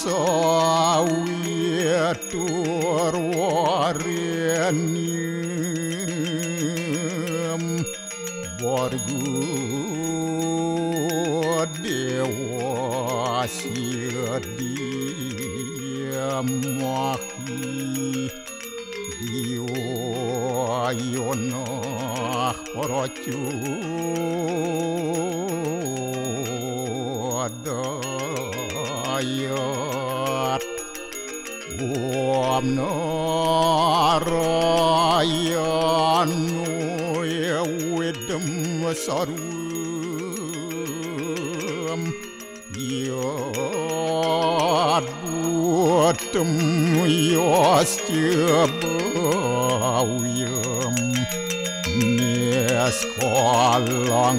sawit turwarenim borgu dewa sidiamahi diwayonah porocu dayat Om Narayanu Yawidam Sarum Yad Buatam Yastyabawiyam Neskalang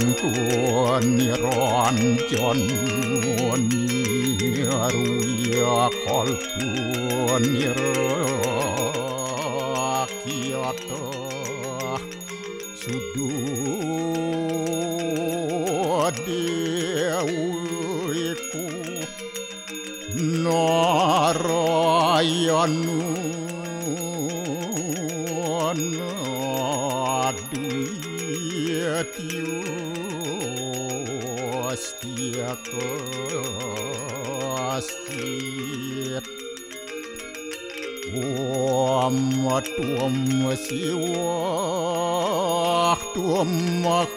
niranjan niruya kalpu nirakyata sududewiku Narayanu Naduyatyo Astiakastit Om Tuam Siwah Tuam Mahadewa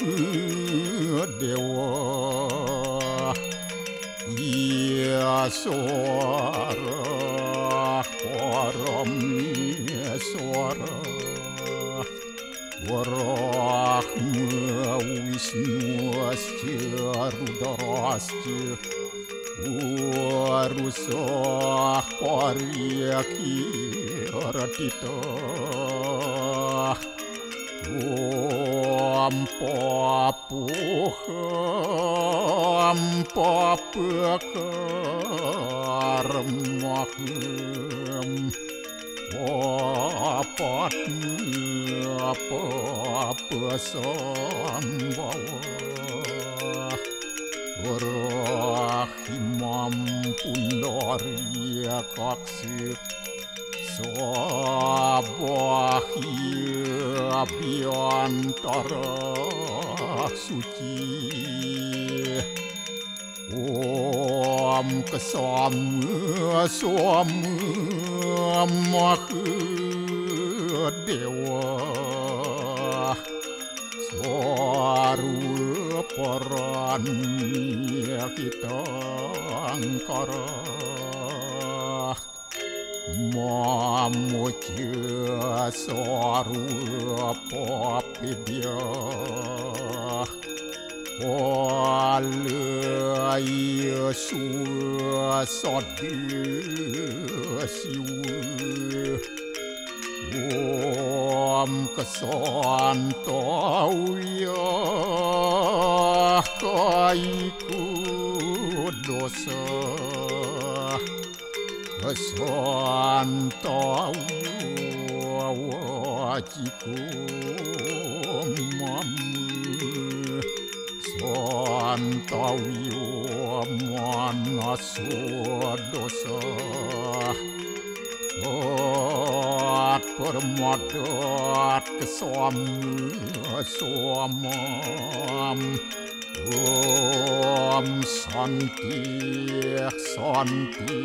Yaswara Parameswara Warahma Wisnu Asya Rudrasya Warusah Paryakiratita Om Papuham Papakarmaham Papatnya Papasambhawa Rahimam Pundarya Kaksit Sabahya Abhyantara Suci Om Kesama Sama Mahadewa Sarwa Paranya kita angkara Mamuja Sarwa Papidya Walaya Suasadya Siwa Om Kesantauya Kaiku Dosa Kesantauya Wajiku Mamu Santauya Manaswa Dosa Permadat kesamam Om Santi Santi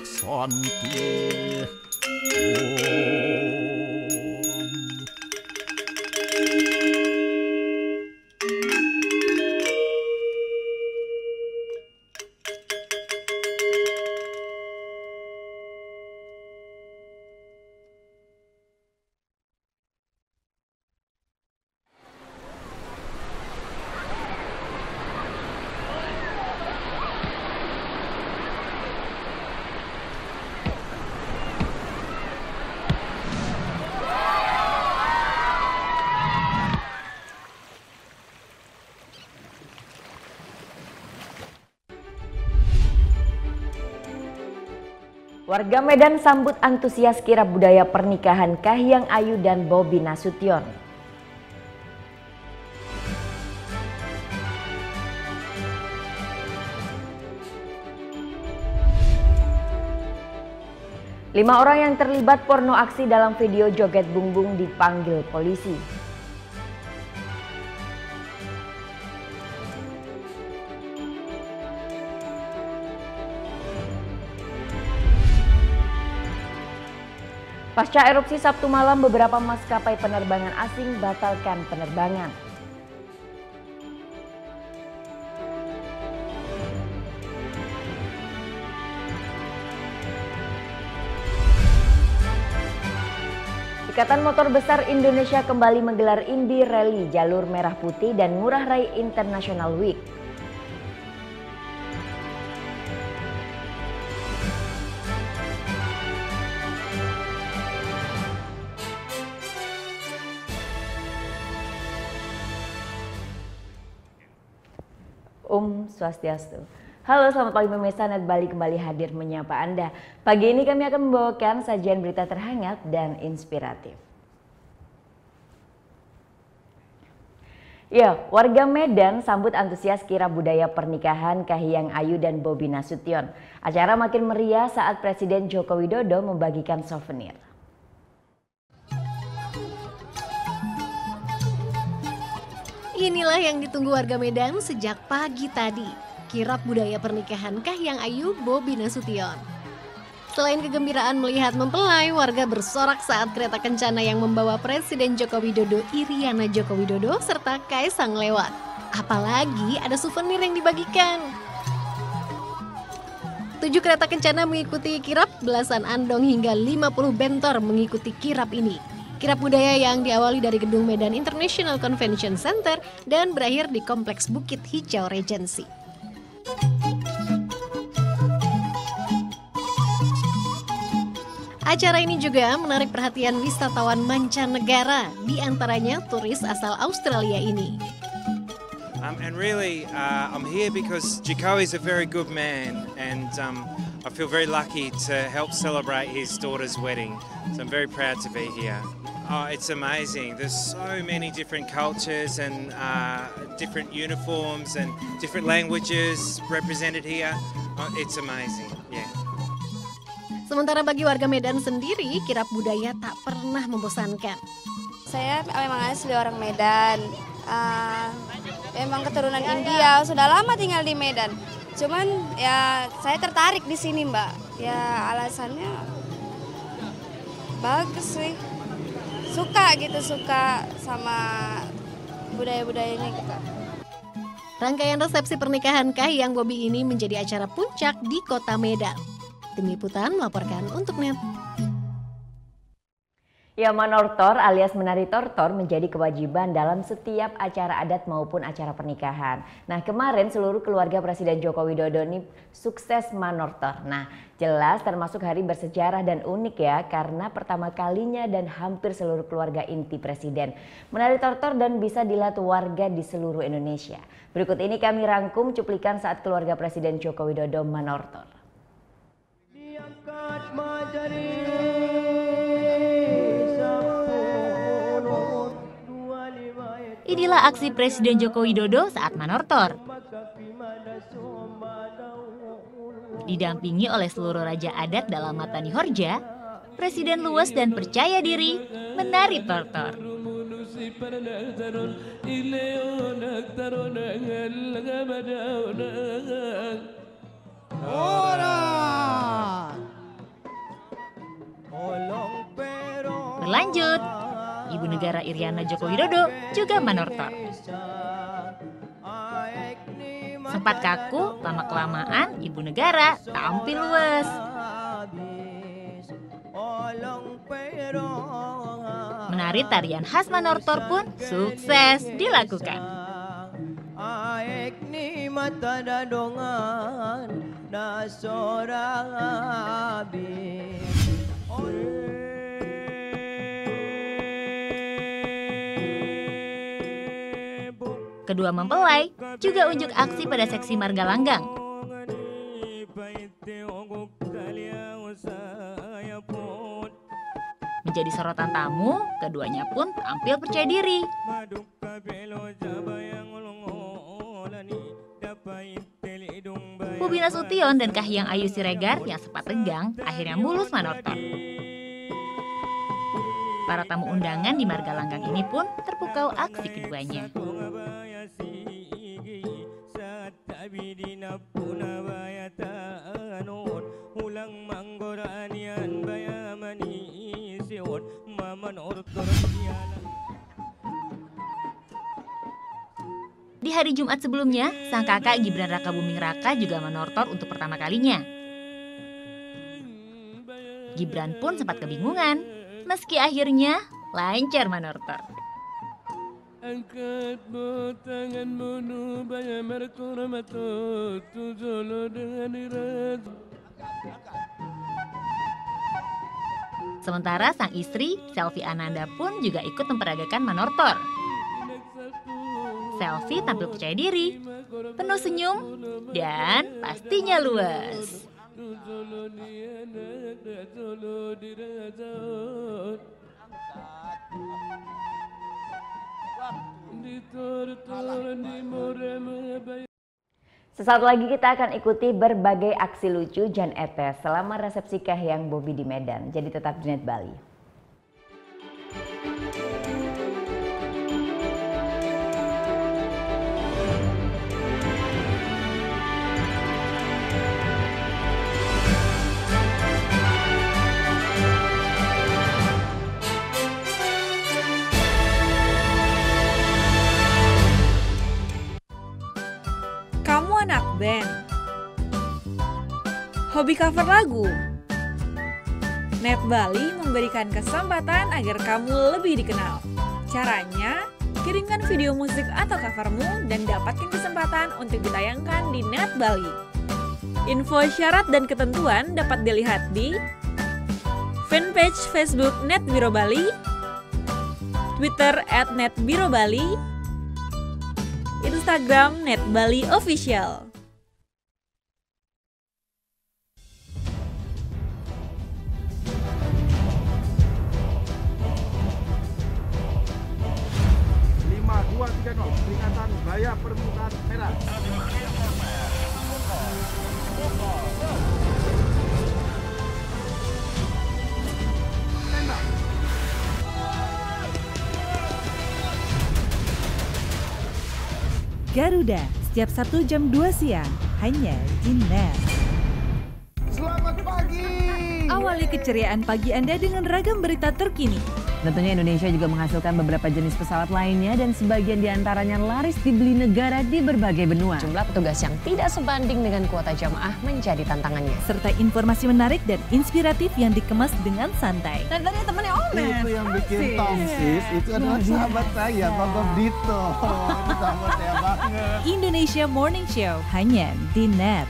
Santi Om Warga Medan sambut antusias kirab budaya pernikahan Kahiyang Ayu dan Bobi Nasution. 5 orang yang terlibat porno aksi dalam video joget bungbung dipanggil polisi. Pasca erupsi Sabtu malam, beberapa maskapai penerbangan asing batalkan penerbangan. Ikatan Motor Besar Indonesia kembali menggelar Indy Rally Jalur Merah Putih dan Ngurah Rai International Week. Swastiastu. Halo, selamat pagi pemirsa, Net Bali kembali hadir menyapa Anda. Pagi ini kami akan membawakan sajian berita terhangat dan inspiratif. Ya, warga Medan sambut antusias kirab budaya pernikahan Kahiyang Ayu dan Bobi Nasution. Acara makin meriah saat Presiden Joko Widodo membagikan souvenir. Inilah yang ditunggu warga Medan sejak pagi tadi, kirab budaya pernikahan Kahiyang Ayu Bobi Nasution. Selain kegembiraan melihat mempelai, warga bersorak saat kereta kencana yang membawa Presiden Joko Widodo, Iriana Joko Widodo, serta Kaisang lewat. Apalagi ada souvenir yang dibagikan. 7 kereta kencana mengikuti kirab, belasan andong hingga 50 bentor mengikuti kirab ini. Kirab budaya yang diawali dari Gedung Medan International Convention Center dan berakhir di Kompleks Bukit Hijau Regency. Acara ini juga menarik perhatian wisatawan mancanegara, di antaranya turis asal Australia ini. And really, I'm here because Joko is a very good man, and I feel very lucky to help celebrate his daughter's wedding. So I'm very proud to be here. Oh, it's amazing. There's so many different cultures and different uniforms and different languages represented here. Oh, it's amazing, yeah. Sementara bagi warga Medan sendiri, kirab budaya tak pernah membosankan. Saya memang asli orang Medan, memang keturunan India, sudah lama tinggal di Medan. Cuman ya saya tertarik di sini, Mbak. Ya alasannya bagus sih. Suka sama budaya-budayanya gitu. Rangkaian resepsi pernikahan Kahiyang Bobi ini menjadi acara puncak di kota Medan. Tim Liputan melaporkan untuk Net. Ya, manortor alias menari tortor menjadi kewajiban dalam setiap acara adat maupun acara pernikahan. Nah, kemarin seluruh keluarga Presiden Joko Widodo ini sukses manortor. Nah, jelas termasuk hari bersejarah dan unik ya, karena pertama kalinya dan hampir seluruh keluarga inti Presiden menari tortor dan bisa dilihat warga di seluruh Indonesia. Berikut ini kami rangkum cuplikan saat keluarga Presiden Joko Widodo manortor. Inilah aksi Presiden Joko Widodo saat manortor. Didampingi oleh seluruh raja adat dalam Matani Horja, Presiden luas dan percaya diri menari tortor. Berlanjut, Ibu Negara Iriana Joko Widodo juga manortor. Sempat kaku, lama-kelamaan Ibu Negara tampil luas. Menari tarian khas manortor pun sukses dilakukan. Kedua mempelai juga unjuk aksi pada seksi Marga Langgang. Menjadi sorotan tamu, keduanya pun tampil percaya diri. Bobi Nasution dan Kahiyang Ayu Siregar yang sempat tegang akhirnya mulus manortor. Para tamu undangan di Marga Langgang ini pun terpukau aksi keduanya. Di hari Jumat sebelumnya, sang kakak Gibran Rakabuming Raka juga manortor untuk pertama kalinya. Gibran pun sempat kebingungan, meski akhirnya lancar manortor. Angkat tanganmu nubaya merkormato tujolo dengan irat. Sementara sang istri, Selvi Ananda pun juga ikut memperagakan manortor. Selvi tampil percaya diri, penuh senyum, dan pastinya luas. Sesaat lagi kita akan ikuti berbagai aksi lucu Jan Etes selama resepsi Kahiyang Bobi di Medan. Jadi tetap di Net Bali. Kamu anak band? Hobi cover lagu? Net Bali memberikan kesempatan agar kamu lebih dikenal. Caranya, kirimkan video musik atau covermu dan dapatkan kesempatan untuk ditayangkan di Net Bali. Info syarat dan ketentuan dapat dilihat di fanpage Facebook Net Biro Bali, Twitter @netbirobali, Instagram Net Bali Official. Peringatan Bahaya Permukaan Merah. Garuda, setiap Sabtu jam 2 siang, hanya di Net. Selamat pagi! Awali keceriaan pagi Anda dengan ragam berita terkini. Tentunya Indonesia juga menghasilkan beberapa jenis pesawat lainnya dan sebagian diantaranya laris dibeli negara di berbagai benua. Jumlah petugas yang tidak sebanding dengan kuota jamaah menjadi tantangannya. Serta informasi menarik dan inspiratif yang dikemas dengan santai. Dan tadi temannya Omes. Itu yang bikin tongsis, itu adalah sahabat saya, Bapak Dito. Itu sahabat saya banget. Indonesia Morning Show, hanya di Net.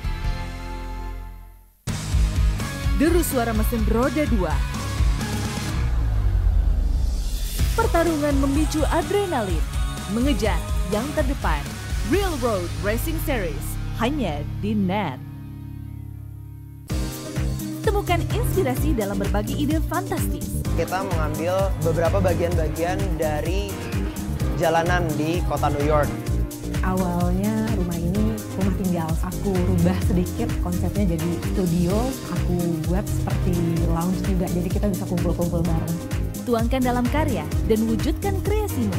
Deru suara mesin roda 2. Pertarungan memicu adrenalin, mengejar yang terdepan. Real Road Racing Series, hanya di Net. Temukan inspirasi dalam berbagi ide fantastis. Kita mengambil beberapa bagian-bagian dari jalanan di kota New York. Awalnya rumah ini rumah tinggal. Aku rubah sedikit konsepnya jadi studio. Aku buat seperti lounge juga, jadi kita bisa kumpul-kumpul bareng. Tuangkan dalam karya dan wujudkan kreasimu.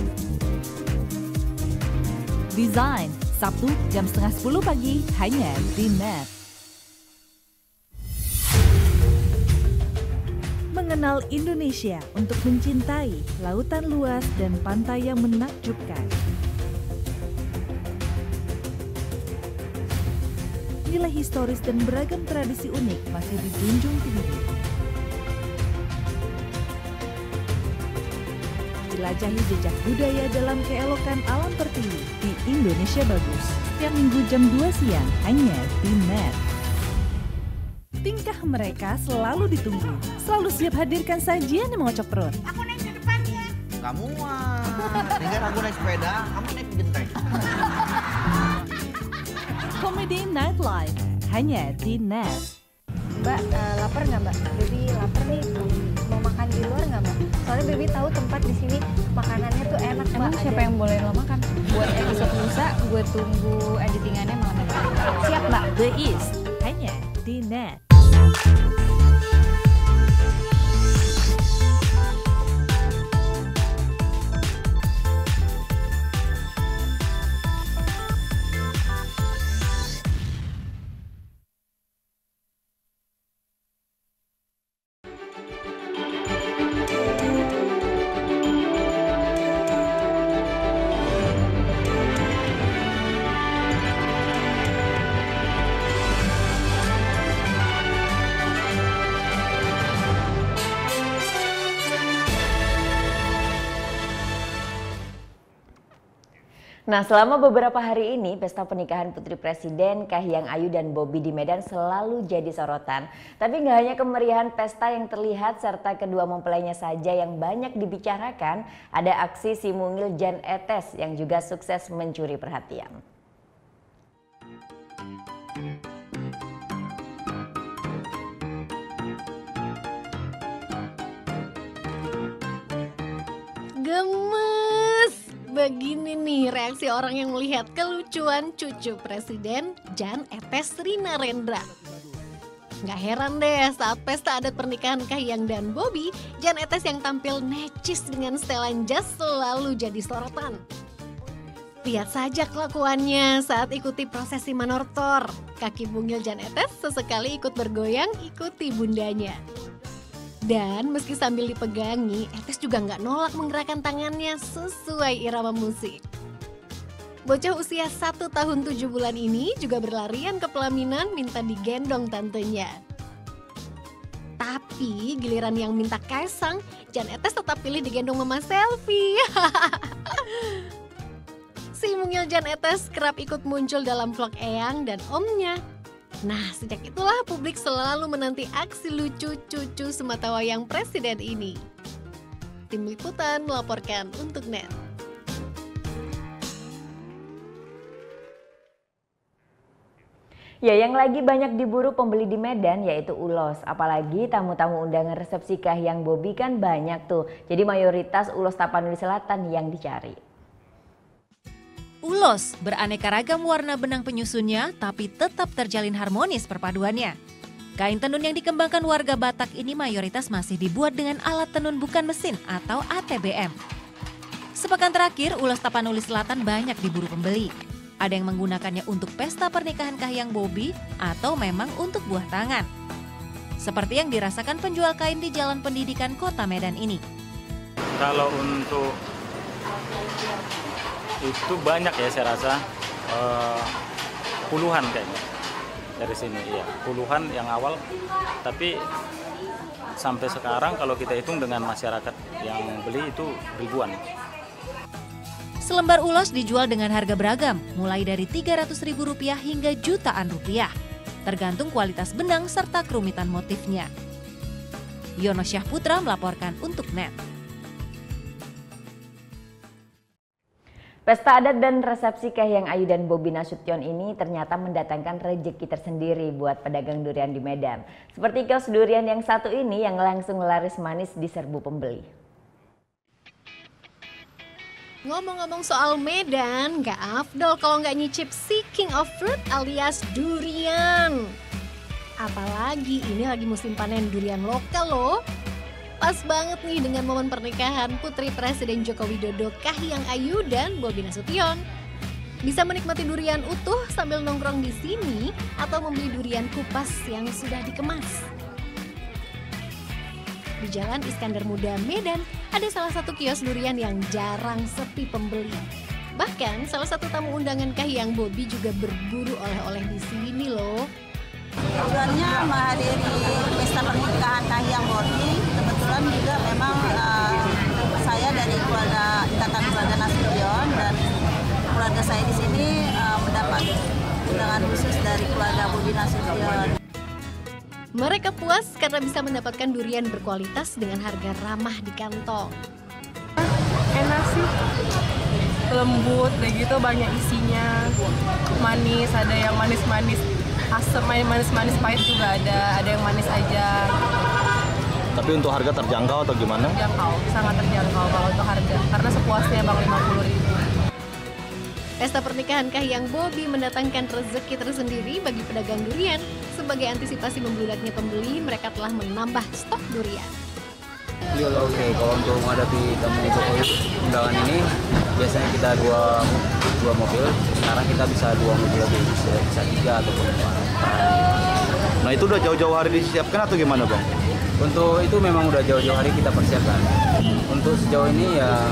Desain, Sabtu jam 9:30 pagi, hanya di Net. Mengenal Indonesia untuk mencintai lautan luas dan pantai yang menakjubkan. Nilai historis dan beragam tradisi unik masih dijunjung tinggi. Jelajahi jejak budaya dalam keelokan alam tertinggi di Indonesia Bagus. Setiap Minggu jam 2 siang, hanya di Net. Tingkah mereka selalu ditunggu. Selalu siap hadirkan sajian yang mengocok perut. Aku naik ke depan ya. Kamu tinggal aku naik sepeda, kamu naik genteng. Comedy Night Live, hanya di Net. Mbak, lapar nggak Mbak? Baby lapar nih, mau makan di luar nggak Mbak? Soalnya Baby tahu tempat di sini makanannya tuh enak Mbak. Emang siapa yang boleh lo makan? Buat episode lusa, gue tunggu editingannya malam ini. Siap Mbak. The East, hanya di Net. Nah, selama beberapa hari ini, pesta pernikahan Putri Presiden Kahiyang Ayu dan Bobi di Medan selalu jadi sorotan. Tapi nggak hanya kemeriahan pesta yang terlihat serta kedua mempelainya saja yang banyak dibicarakan, ada aksi si mungil Jan Etes yang juga sukses mencuri perhatian. Gemes! Begini nih reaksi orang yang melihat kelucuan cucu Presiden Jan Etes Rina Rendra. Gak heran deh saat pesta adat pernikahan Kahiyang dan Bobi, Jan Etes yang tampil necis dengan setelan jas selalu jadi sorotan. Lihat saja kelakuannya saat ikuti prosesi manortor. Kaki mungil Jan Etes sesekali ikut bergoyang ikuti bundanya. Dan meski sambil dipegangi, Etes juga nggak nolak menggerakkan tangannya sesuai irama musik. Bocah usia 1 tahun 7 bulan ini juga berlarian ke pelaminan minta digendong tantenya. Tapi giliran yang minta Kaisang, Jan Etes tetap pilih digendong mama selfie. Si mungil Jan Etes kerap ikut muncul dalam vlog Eyang dan omnya. Nah, sejak itulah publik selalu menanti aksi lucu cucu sematawayang presiden ini. Tim Liputan melaporkan untuk Net. Ya, yang lagi banyak diburu pembeli di Medan yaitu ulos. Apalagi tamu-tamu undangan resepsi Kahiyang Bobi kan banyak tuh. Jadi mayoritas ulos Tapanuli Selatan yang dicari. Ulos beraneka ragam warna benang penyusunnya tapi tetap terjalin harmonis perpaduannya. Kain tenun yang dikembangkan warga Batak ini mayoritas masih dibuat dengan alat tenun bukan mesin atau ATBM. Sepekan terakhir ulos Tapanuli Selatan banyak diburu pembeli. Ada yang menggunakannya untuk pesta pernikahan Kahiyang Bobi atau memang untuk buah tangan. Seperti yang dirasakan penjual kain di Jalan Pendidikan Kota Medan ini. Kalau untuk itu banyak ya saya rasa, puluhan kayaknya dari sini, iya puluhan yang awal, tapi sampai sekarang kalau kita hitung dengan masyarakat yang beli itu ribuan. Selembar ulos dijual dengan harga beragam, mulai dari Rp300.000 hingga jutaan rupiah, tergantung kualitas benang serta kerumitan motifnya. Yono Syahputra melaporkan untuk Net. Pesta adat dan resepsi Kahiyang Ayu dan Bobi Nasution ini ternyata mendatangkan rejeki tersendiri buat pedagang durian di Medan. Seperti kios durian yang satu ini yang langsung laris manis di serbu pembeli. Ngomong-ngomong soal Medan, gak afdol kalau nggak nyicip si King of Fruit alias durian. Apalagi ini lagi musim panen durian lokal loh. Pas banget nih dengan momen pernikahan Putri Presiden Joko Widodo Kahiyang Ayu dan Bobi Nasution. Bisa menikmati durian utuh sambil nongkrong di sini atau membeli durian kupas yang sudah dikemas. Di Jalan Iskandar Muda, Medan, ada salah satu kios durian yang jarang sepi pembeli. Bahkan salah satu tamu undangan Kahiyang Bobi juga berburu oleh-oleh di sini loh. Kebetulannya menghadiri pesta pernikahan Kahiyang Bobi, kebetulan juga memang saya dari ikatan keluarga Nasution dan keluarga saya di sini mendapat undangan khusus dari keluarga Bobi Nasution. Mereka puas karena bisa mendapatkan durian berkualitas dengan harga ramah di kantong. Enak sih, lembut, kayak gitu banyak isinya, manis, ada yang manis-manis asam, manis-manis pahit juga ada yang manis aja. Tapi untuk harga terjangkau atau gimana? Terjangkau, sangat terjangkau kalau untuk harga. Karena sepuasnya Bang 50.000. Pesta pernikahan Kahiyang Bobby mendatangkan rezeki tersendiri bagi pedagang durian. Sebagai antisipasi membludaknya pembeli, mereka telah menambah stok durian. Oke, kalau untuk menghadapi tamu Jokowi undangan ini, biasanya kita dua mobil. Sekarang kita bisa 2 mobil lebih, bisa 3 ataupun 4. Nah itu udah jauh-jauh hari disiapkan atau gimana Bang? Untuk itu memang udah jauh-jauh hari kita persiapkan. Untuk sejauh ini ya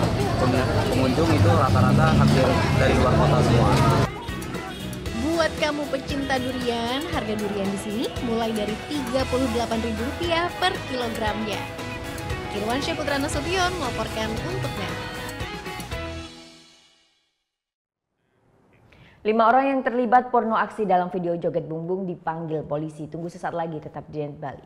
pengunjung itu rata-rata hampir dari luar kota semua. Buat kamu pecinta durian, harga durian di sini mulai dari Rp38.000 per kilogramnya. Irwansyah Putra Nasution melaporkan untuk NET. 5 orang yang terlibat porno aksi dalam video joget bumbung dipanggil polisi. Tunggu sesaat lagi, tetap di Net Bali.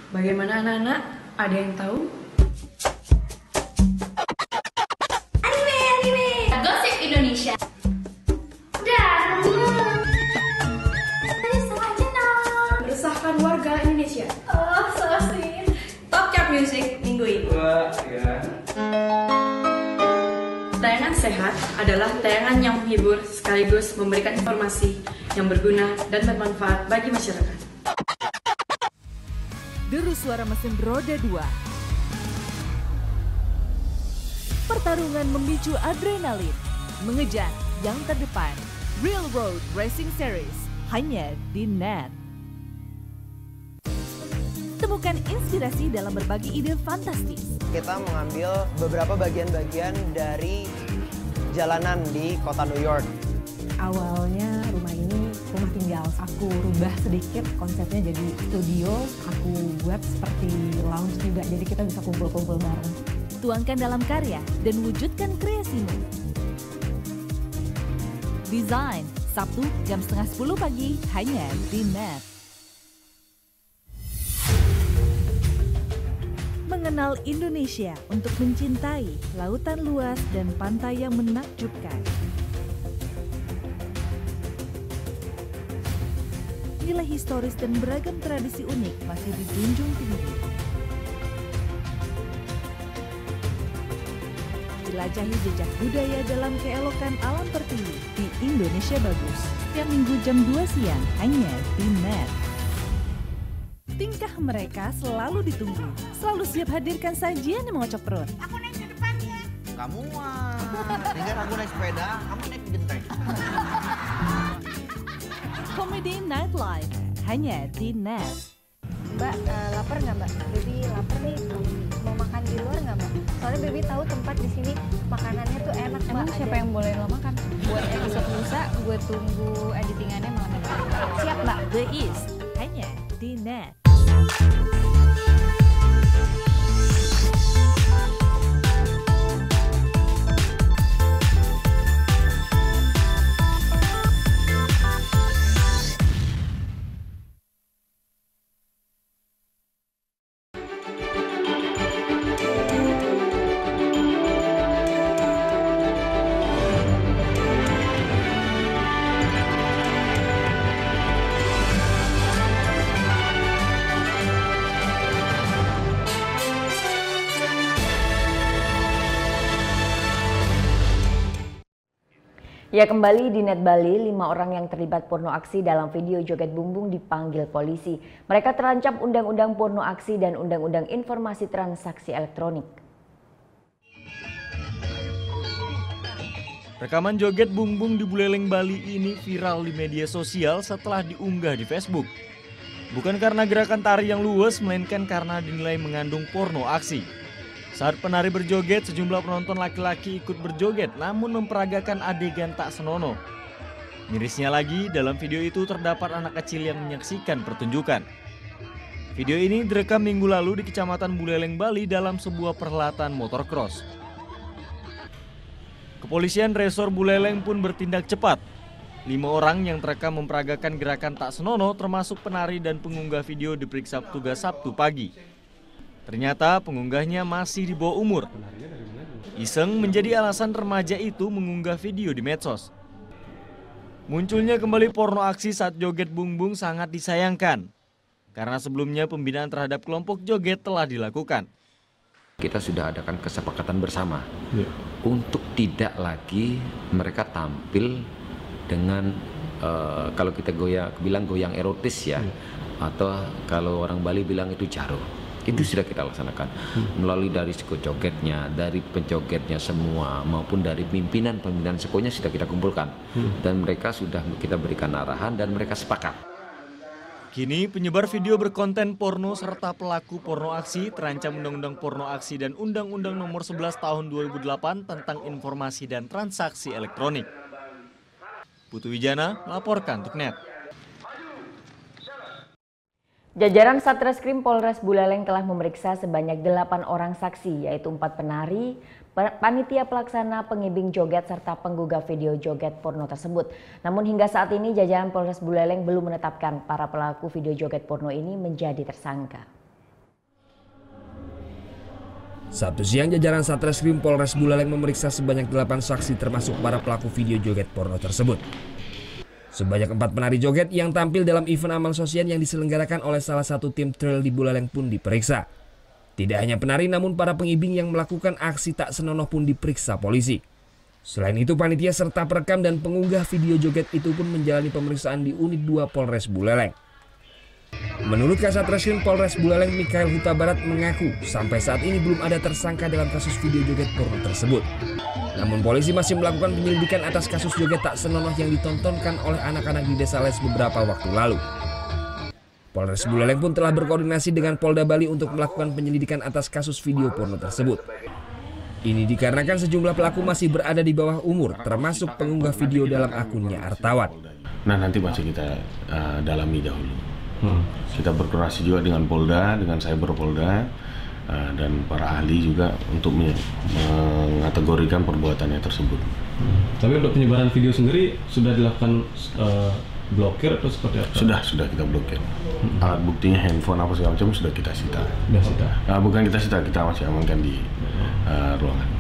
Bagaimana anak-anak? Ada yang tahu? Anime. Gosip Indonesia. Dan meresahkan warga Indonesia. oh, so sweet. Top chart music minggu ini. Tayangan sehat adalah tayangan yang menghibur sekaligus memberikan informasi yang berguna dan bermanfaat bagi masyarakat. Deru suara mesin roda 2. Pertarungan memicu adrenalin, mengejar yang terdepan. Real Road Racing Series hanya di Net. Temukan inspirasi dalam berbagi ide fantastis. Kita mengambil beberapa bagian-bagian dari jalanan di kota New York. Awalnya rumah ini rumah tinggal. Aku rubah sedikit konsepnya jadi studio. Aku buat seperti lounge juga, jadi kita bisa kumpul-kumpul bareng. Tuangkan dalam karya dan wujudkan kreasimu. Desain, Sabtu jam 9:30 pagi hanya di Net. Mengenal Indonesia untuk mencintai lautan luas dan pantai yang menakjubkan. Nilai historis dan beragam tradisi unik masih dijunjung tinggi. Jelajahi jejak budaya dalam keelokan alam pertiwi di Indonesia Bagus. Setiap Minggu jam 2 siang hanya di Net. Tingkah mereka selalu ditunggu, selalu siap hadirkan sajian yang mengocok perut. Aku naik di depannya. Kamu mah, tinggal aku naik sepeda, kamu naik genteng. Comedy Night Live hanya di Net. Mbak, lapar nggak Mbak? Baby lapar nih, mau makan di luar nggak Mbak? Soalnya Baby tahu tempat di sini makanannya tuh enak Mbak. Emang siapa yang boleh lo makan? Buat episode lusa, gue tunggu editingannya malam ini. Siap Mbak. The East hanya di Net. Ya, kembali di Net Bali, 5 orang yang terlibat porno aksi dalam video joget bumbung dipanggil polisi. Mereka terancam Undang-Undang Porno Aksi dan Undang-Undang Informasi Transaksi Elektronik. Rekaman joget bumbung di Buleleng, Bali ini viral di media sosial setelah diunggah di Facebook. Bukan karena gerakan tari yang luwes, melainkan karena dinilai mengandung porno aksi. Saat penari berjoget, sejumlah penonton laki-laki ikut berjoget namun memperagakan adegan tak senonoh. Mirisnya lagi, dalam video itu terdapat anak kecil yang menyaksikan pertunjukan. Video ini direkam minggu lalu di Kecamatan Buleleng, Bali dalam sebuah perhelatan motocross. Kepolisian Resor Buleleng pun bertindak cepat. 5 orang yang terekam memperagakan gerakan tak senonoh termasuk penari dan pengunggah video diperiksa petugas Sabtu pagi. Ternyata pengunggahnya masih di bawah umur. Iseng menjadi alasan remaja itu mengunggah video di medsos. Munculnya kembali porno aksi saat joget bungbung sangat disayangkan. Karena sebelumnya pembinaan terhadap kelompok joget telah dilakukan. Kita sudah adakan kesepakatan bersama untuk tidak lagi mereka tampil dengan kalau kita bilang goyang erotis ya, atau kalau orang Bali bilang itu jaro. Itu sudah kita laksanakan melalui dari seko jogetnya, dari penjogetnya semua maupun dari pimpinan sekonya sudah kita kumpulkan dan mereka sudah kita berikan arahan dan mereka sepakat. Kini penyebar video berkonten porno serta pelaku porno aksi terancam Undang-Undang Porno Aksi dan Undang-Undang Nomor 11 Tahun 2008 tentang Informasi dan Transaksi Elektronik. Putu Wijana melaporkan untuk NET. Jajaran Satreskrim Polres Buleleng telah memeriksa sebanyak 8 orang saksi, yaitu 4 penari, panitia pelaksana, pengibing joget, serta penggugah video joget porno tersebut. Namun hingga saat ini jajaran Polres Buleleng belum menetapkan para pelaku video joget porno ini menjadi tersangka. Sabtu siang jajaran Satreskrim Polres Buleleng memeriksa sebanyak 8 saksi termasuk para pelaku video joget porno tersebut. Sebanyak 4 penari joget yang tampil dalam event amal sosial yang diselenggarakan oleh salah satu tim trail di Buleleng pun diperiksa. Tidak hanya penari namun para pengibing yang melakukan aksi tak senonoh pun diperiksa polisi. Selain itu panitia serta perekam dan pengunggah video joget itu pun menjalani pemeriksaan di Unit 2 Polres Buleleng. Menurut Kasat Reskrim Polres Buleleng Mikael Huta Barat mengaku sampai saat ini belum ada tersangka dalam kasus video joget porno tersebut. Namun polisi masih melakukan penyelidikan atas kasus joget tak senonoh yang ditontonkan oleh anak-anak di Desa Les beberapa waktu lalu. Polres Buleleng pun telah berkoordinasi dengan Polda Bali untuk melakukan penyelidikan atas kasus video porno tersebut. Ini dikarenakan sejumlah pelaku masih berada di bawah umur, termasuk pengunggah video dalam akunnya Artawan. Nah nanti masih kita dalami dahulu. Kita berkoordinasi juga dengan Polda, dengan Cyber Polda, dan para ahli juga untuk mengategorikan perbuatannya tersebut. Tapi untuk penyebaran video sendiri sudah dilakukan blokir atau seperti apa? Sudah kita blokir. Alat buktinya handphone apa segala macam sudah kita sita. Bukan kita sita, kita masih amankan di ruangan.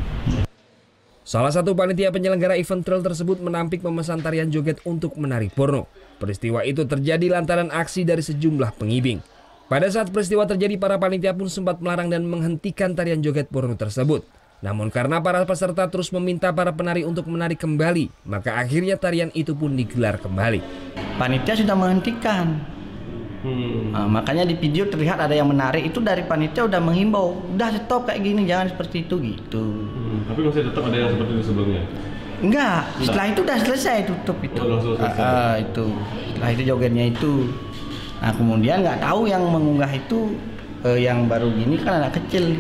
Salah satu panitia penyelenggara event trail tersebut menampik memesan tarian joget untuk menari porno. Peristiwa itu terjadi lantaran aksi dari sejumlah pengibing. Pada saat peristiwa terjadi, para panitia pun sempat melarang dan menghentikan tarian joget porno tersebut. Namun karena para peserta terus meminta para penari untuk menari kembali, maka akhirnya tarian itu pun digelar kembali. Panitia sudah menghentikan. Makanya di video terlihat ada yang menarik, itu dari panitia udah menghimbau, udah stop kayak gini, jangan seperti itu gitu. Tapi masih tetap ada yang seperti itu sebelumnya? Enggak, setelah itu udah selesai tutup itu. Itu setelah itu jogetnya itu. Nah kemudian nggak tahu yang mengunggah itu yang baru gini kan anak kecil.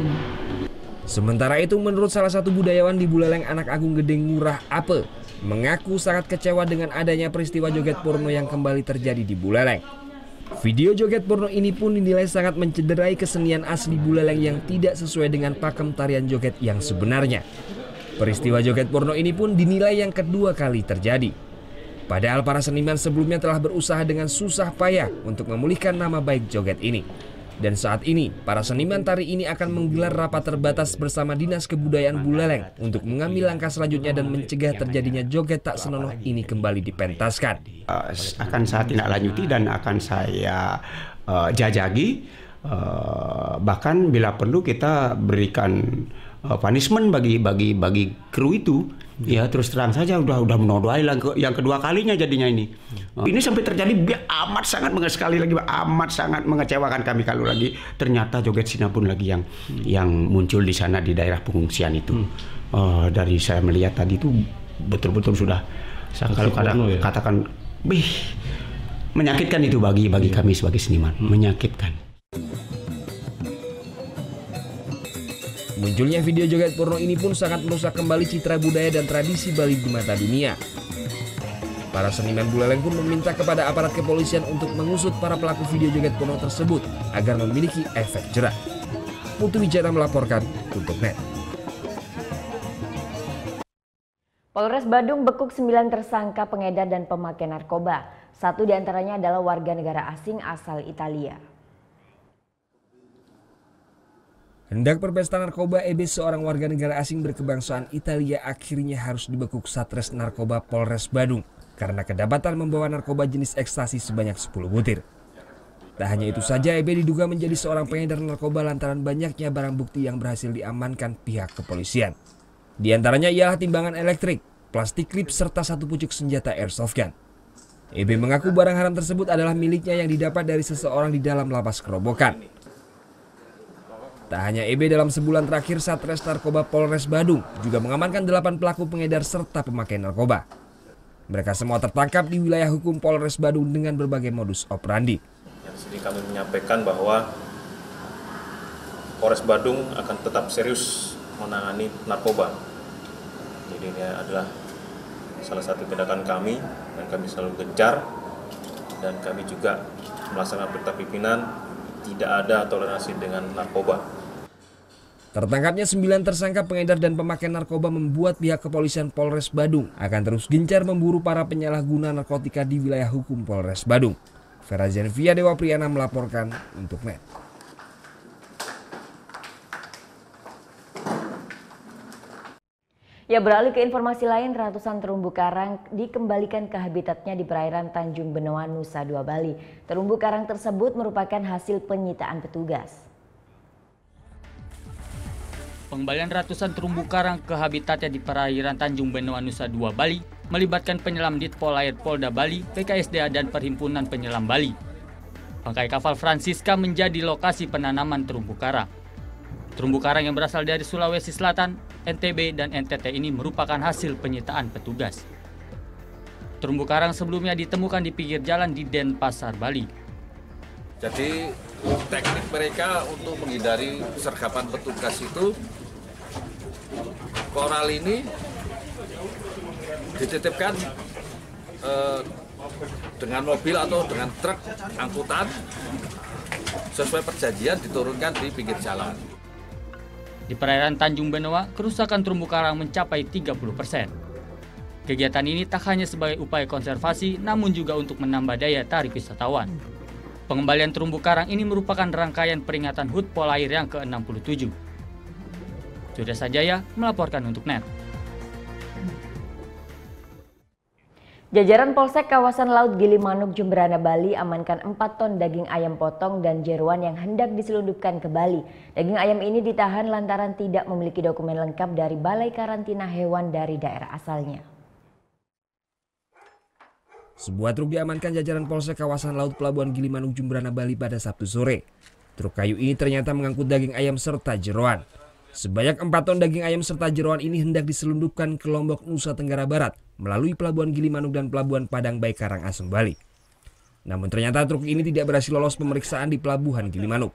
Sementara itu menurut salah satu budayawan di Buleleng, Anak Agung Gedeng Ngurah Ape, mengaku sangat kecewa dengan adanya peristiwa joget porno yang kembali terjadi di Buleleng. Video joget porno ini pun dinilai sangat mencederai kesenian asli Buleleng yang tidak sesuai dengan pakem tarian joget yang sebenarnya. Peristiwa joget porno ini pun dinilai yang kedua kali terjadi. Padahal para seniman sebelumnya telah berusaha dengan susah payah untuk memulihkan nama baik joget ini. Dan saat ini, para seniman tari ini akan menggelar rapat terbatas bersama Dinas Kebudayaan Buleleng untuk mengambil langkah selanjutnya dan mencegah terjadinya joget tak senonoh ini kembali dipentaskan. Akan saya tindak lanjuti dan akan saya jajagi, bahkan bila perlu kita berikan punishment bagi kru itu. Ya terus terang saja udah menodai yang kedua kalinya jadinya ini. Ini sampai terjadi amat sangat mengecewakan kami kalau lagi ternyata joget sinapun lagi yang muncul di sana di daerah pengungsian itu. Dari saya melihat tadi itu betul-betul sudah kalau katakan menyakitkan itu bagi kami sebagai seniman, menyakitkan. Munculnya video joget porno ini pun sangat merusak kembali citra budaya dan tradisi Bali di mata dunia. Para seniman Buleleng pun meminta kepada aparat kepolisian untuk mengusut para pelaku video joget porno tersebut agar memiliki efek jerah. Putu Wijana melaporkan untuk NET. Polres Badung bekuk 9 tersangka pengedar dan pemakai narkoba. 1 diantaranya adalah warga negara asing asal Italia. Hendak berpesta narkoba, EB seorang warga negara asing berkebangsaan Italia akhirnya harus dibekuk Satres Narkoba Polres Badung karena kedapatan membawa narkoba jenis ekstasi sebanyak 10 butir. Tak hanya itu saja, EB diduga menjadi seorang pengedar narkoba lantaran banyaknya barang bukti yang berhasil diamankan pihak kepolisian. Di antaranya ialah timbangan elektrik, plastik klip, serta 1 pucuk senjata airsoft gun. EB mengaku barang haram tersebut adalah miliknya yang didapat dari seseorang di dalam lapas Kerobokan. Tak hanya EB, dalam sebulan terakhir Satres Narkoba Polres Badung juga mengamankan 8 pelaku pengedar serta pemakai narkoba. Mereka semua tertangkap di wilayah hukum Polres Badung dengan berbagai modus operandi. Di sini kami menyampaikan bahwa Polres Badung akan tetap serius menangani narkoba. Jadi ini adalah salah satu tindakan kami dan kami selalu gencar, dan kami juga melaksanakan perintah pimpinan tidak ada toleransi dengan narkoba. Tertangkapnya 9 tersangka pengedar dan pemakai narkoba membuat pihak kepolisian Polres Badung akan terus gencar memburu para penyalahguna narkotika di wilayah hukum Polres Badung. Ferazian Via Dewa Priyana melaporkan untuk NET. Ya, beralih ke informasi lain, ratusan terumbu karang dikembalikan ke habitatnya di perairan Tanjung Benoa, Nusa Dua Bali. Terumbu karang tersebut merupakan hasil penyitaan petugas. Pengembalian ratusan terumbu karang ke habitatnya di perairan Tanjung Benoa, Nusa Dua Bali melibatkan penyelam Ditpolair Polda Bali, PKSDA, dan Perhimpunan Penyelam Bali. Bangkai kapal Francisca menjadi lokasi penanaman terumbu karang. Terumbu karang yang berasal dari Sulawesi Selatan, NTB, dan NTT ini merupakan hasil penyitaan petugas. Terumbu karang sebelumnya ditemukan di pinggir jalan di Denpasar, Bali. Jadi teknik mereka untuk menghindari sergapan petugas itu, koral ini dititipkan dengan mobil atau dengan truk angkutan, sesuai perjanjian diturunkan di pinggir jalan. Di perairan Tanjung Benoa, kerusakan terumbu karang mencapai 30%. Kegiatan ini tak hanya sebagai upaya konservasi, namun juga untuk menambah daya tarik wisatawan. Pengembalian terumbu karang ini merupakan rangkaian peringatan HUT Polair yang ke-67. Surya Sajaya melaporkan untuk NET. Jajaran Polsek kawasan Laut Gilimanuk, Jemberana, Bali amankan 4 ton daging ayam potong dan jeroan yang hendak diselundupkan ke Bali. Daging ayam ini ditahan lantaran tidak memiliki dokumen lengkap dari Balai Karantina Hewan dari daerah asalnya. Sebuah truk diamankan jajaran Polsek kawasan Laut Pelabuhan Gilimanuk, Jemberana, Bali pada Sabtu sore. Truk kayu ini ternyata mengangkut daging ayam serta jeroan. Sebanyak 4 ton daging ayam serta jeroan ini hendak diselundupkan ke Lombok, Nusa Tenggara Barat melalui Pelabuhan Gilimanuk dan Pelabuhan Padang Bayi Karangasem, Bali. Namun ternyata truk ini tidak berhasil lolos pemeriksaan di Pelabuhan Gilimanuk.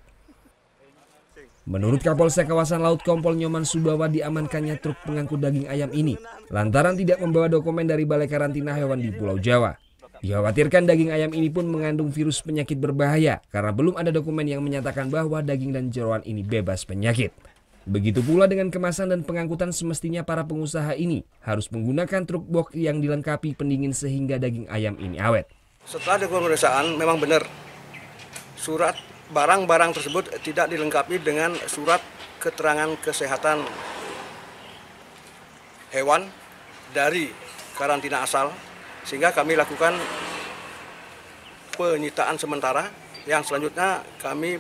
Menurut Kapolsek kawasan Laut Kompol Nyoman Subawa, diamankannya truk pengangkut daging ayam ini lantaran tidak membawa dokumen dari Balai Karantina Hewan di Pulau Jawa. Dikhawatirkan daging ayam ini pun mengandung virus penyakit berbahaya karena belum ada dokumen yang menyatakan bahwa daging dan jeroan ini bebas penyakit. Begitu pula dengan kemasan dan pengangkutan, semestinya para pengusaha ini harus menggunakan truk box yang dilengkapi pendingin sehingga daging ayam ini awet. Setelah dilakukan pemeriksaan, memang benar surat barang-barang tersebut tidak dilengkapi dengan surat keterangan kesehatan hewan dari karantina asal, sehingga kami lakukan penyitaan sementara yang selanjutnya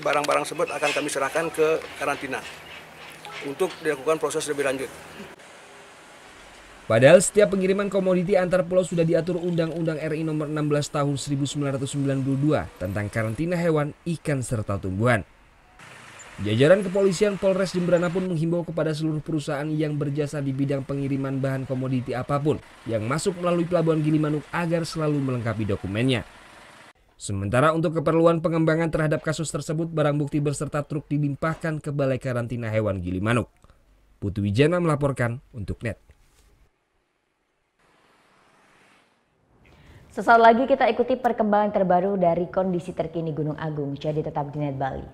barang-barang tersebut akan kami serahkan ke karantina untuk dilakukan proses lebih lanjut. Padahal setiap pengiriman komoditi antar pulau sudah diatur Undang-Undang RI Nomor 16 Tahun 1992 tentang karantina hewan, ikan, serta tumbuhan. Jajaran kepolisian Polres Jemberana pun menghimbau kepada seluruh perusahaan yang berjasa di bidang pengiriman bahan komoditi apapun yang masuk melalui Pelabuhan Gilimanuk agar selalu melengkapi dokumennya. Sementara untuk keperluan pengembangan terhadap kasus tersebut, barang bukti berserta truk dilimpahkan ke Balai Karantina Hewan Gilimanuk. Putu Wijana melaporkan untuk NET. Sesaat lagi kita ikuti perkembangan terbaru dari kondisi terkini Gunung Agung. Jadi tetap di NET Bali.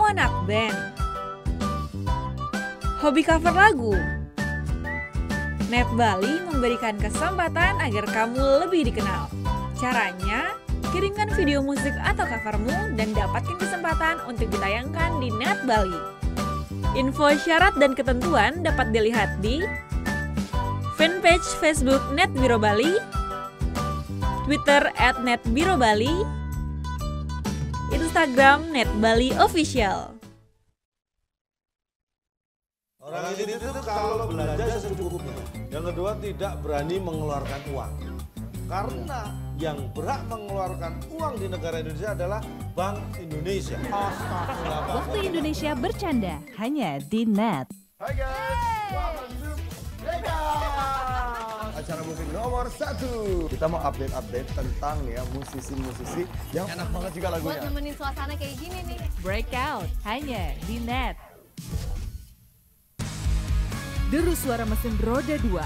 anak band? Hobi cover lagu? Net Bali memberikan kesempatan agar kamu lebih dikenal. Caranya, kirimkan video musik atau covermu dan dapatkan kesempatan untuk ditayangkan di Net Bali. Info syarat dan ketentuan dapat dilihat di fanpage Facebook Net Biro Bali, Twitter @netbirobali, Instagram Net Bali Official. Orang ini itu kalau belanja secukupnya. Yang kedua, tidak berani mengeluarkan uang. Karena yang berhak mengeluarkan uang di negara Indonesia adalah Bank Indonesia. Waktu Indonesia bercanda hanya di Net. Hai guys, welcome to Vegas. Acara musik nomor 1. Kita mau update tentang ya musisi-musisi yang enak banget juga lagunya. Buat nemenin suasana kayak gini nih. Breakout hanya di Net. Deru suara mesin roda 2.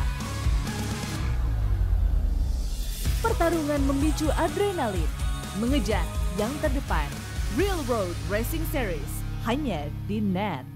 Pertarungan memicu adrenalin, mengejar yang terdepan. Real Road Racing Series hanya di Net.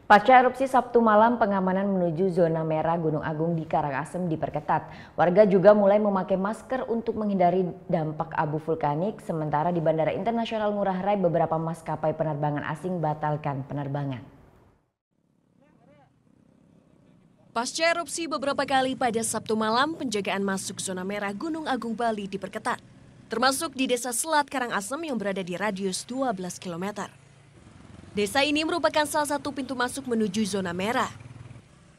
Pasca erupsi Sabtu malam, pengamanan menuju zona merah Gunung Agung di Karangasem diperketat. Warga juga mulai memakai masker untuk menghindari dampak abu vulkanik, sementara di Bandara Internasional Ngurah Rai beberapa maskapai penerbangan asing batalkan penerbangan. Pasca erupsi beberapa kali pada Sabtu malam, penjagaan masuk zona merah Gunung Agung Bali diperketat, termasuk di Desa Selat Karangasem yang berada di radius 12 km. Desa ini merupakan salah satu pintu masuk menuju zona merah.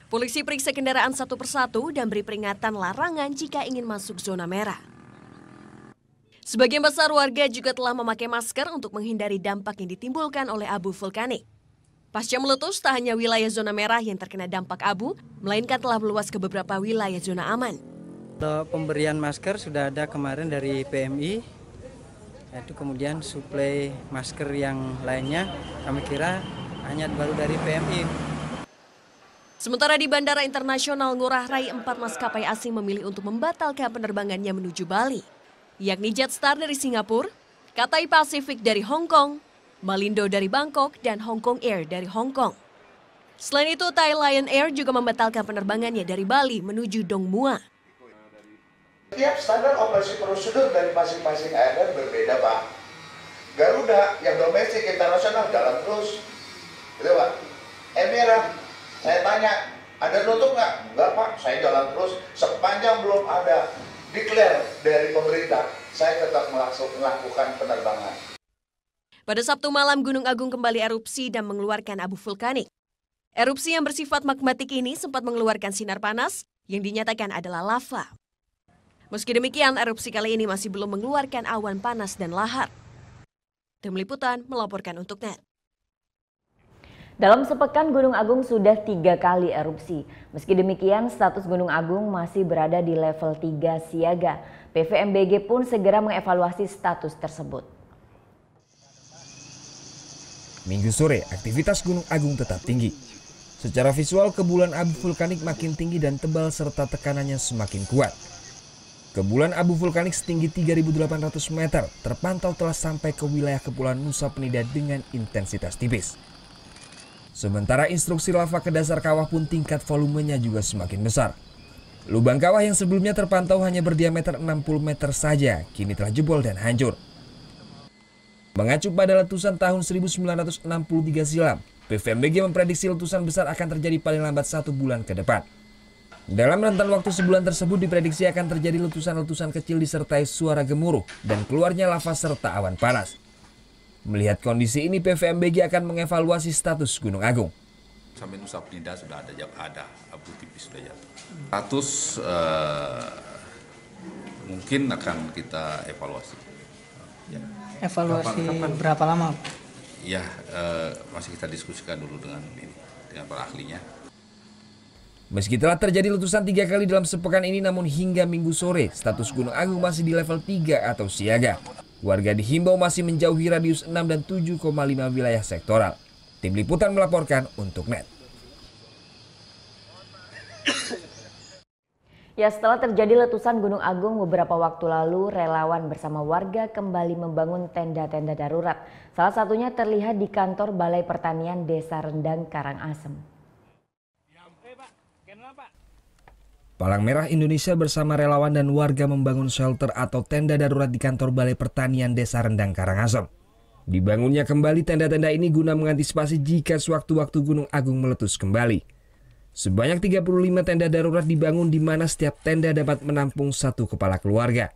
Polisi periksa kendaraan satu persatu dan beri peringatan larangan jika ingin masuk zona merah. Sebagian besar warga juga telah memakai masker untuk menghindari dampak yang ditimbulkan oleh abu vulkanik. Pasca meletus, tak hanya wilayah zona merah yang terkena dampak abu, melainkan telah meluas ke beberapa wilayah zona aman. Pemberian masker sudah ada kemarin dari PMI. Itu kemudian suplai masker yang lainnya kami kira hanya baru dari PMI. Sementara di Bandara Internasional Ngurah Rai, 4 maskapai asing memilih untuk membatalkan penerbangannya menuju Bali, yakni Jetstar dari Singapura, Cathay Pacific dari Hong Kong, Malindo dari Bangkok, dan Hong Kong Air dari Hong Kong. Selain itu, Thai Lion Air juga membatalkan penerbangannya dari Bali menuju Dong Mua. Tiap standar operasi prosedur dari masing-masing airline berbeda, Pak. Garuda yang domestik internasional jalan terus, gitu Pak. Emirat, saya tanya, ada nutup nggak? Enggak Pak, saya jalan terus. Sepanjang belum ada declare dari pemerintah, saya tetap melakukan penerbangan. Pada Sabtu malam, Gunung Agung kembali erupsi dan mengeluarkan abu vulkanik. Erupsi yang bersifat magmatik ini sempat mengeluarkan sinar panas yang dinyatakan adalah lava. Meski demikian, erupsi kali ini masih belum mengeluarkan awan panas dan lahar. Tim Liputan melaporkan untuk Net. Dalam sepekan, Gunung Agung sudah 3 kali erupsi. Meski demikian, status Gunung Agung masih berada di level 3 siaga. PVMBG pun segera mengevaluasi status tersebut. Minggu sore, aktivitas Gunung Agung tetap tinggi. Secara visual, kebulan abu vulkanik makin tinggi dan tebal serta tekanannya semakin kuat. Kebulan abu vulkanik setinggi 3.800 meter terpantau telah sampai ke wilayah Kepulauan Nusa Penida dengan intensitas tipis. Sementara instruksi lava ke dasar kawah pun tingkat volumenya juga semakin besar. Lubang kawah yang sebelumnya terpantau hanya berdiameter 60 meter saja, kini telah jebol dan hancur. Mengacu pada letusan tahun 1963 silam, PVMBG memprediksi letusan besar akan terjadi paling lambat 1 bulan ke depan. Dalam rentan waktu sebulan tersebut diprediksi akan terjadi letusan-letusan kecil disertai suara gemuruh dan keluarnya lava serta awan panas. Melihat kondisi ini, PVMBG akan mengevaluasi status Gunung Agung. Sampai Nusa Penida sudah ada abu tipis sudah jatuh. 100 mungkin akan kita evaluasi. Ya. Evaluasi berapa lama? Ya, masih kita diskusikan dulu dengan para ahlinya. Meski telah terjadi letusan 3 kali dalam sepekan ini, namun hingga Minggu sore status Gunung Agung masih di level 3 atau siaga. Warga dihimbau masih menjauhi radius 6 dan 7,5 wilayah sektoral. Tim Liputan melaporkan untuk NET. Ya, setelah terjadi letusan Gunung Agung beberapa waktu lalu, relawan bersama warga kembali membangun tenda-tenda darurat. Salah satunya terlihat di kantor Balai Pertanian Desa Rendang, Karangasem. Palang Merah Indonesia bersama relawan dan warga membangun shelter atau tenda darurat di kantor Balai Pertanian Desa Rendang, Karangasem. Dibangunnya kembali tenda-tenda ini guna mengantisipasi jika sewaktu-waktu Gunung Agung meletus kembali. Sebanyak 35 tenda darurat dibangun di mana setiap tenda dapat menampung 1 kepala keluarga.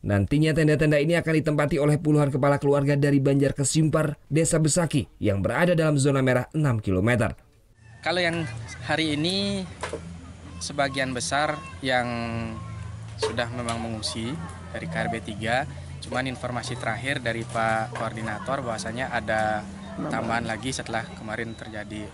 Nantinya tenda-tenda ini akan ditempati oleh puluhan kepala keluarga dari Banjar Kesimpar, Desa Besaki yang berada dalam zona merah 6 km. Kalau yang hari ini sebagian besar yang sudah memang mengungsi dari KRB 3. Cuman informasi terakhir dari Pak Koordinator bahwasanya ada tambahan lagi setelah kemarin terjadi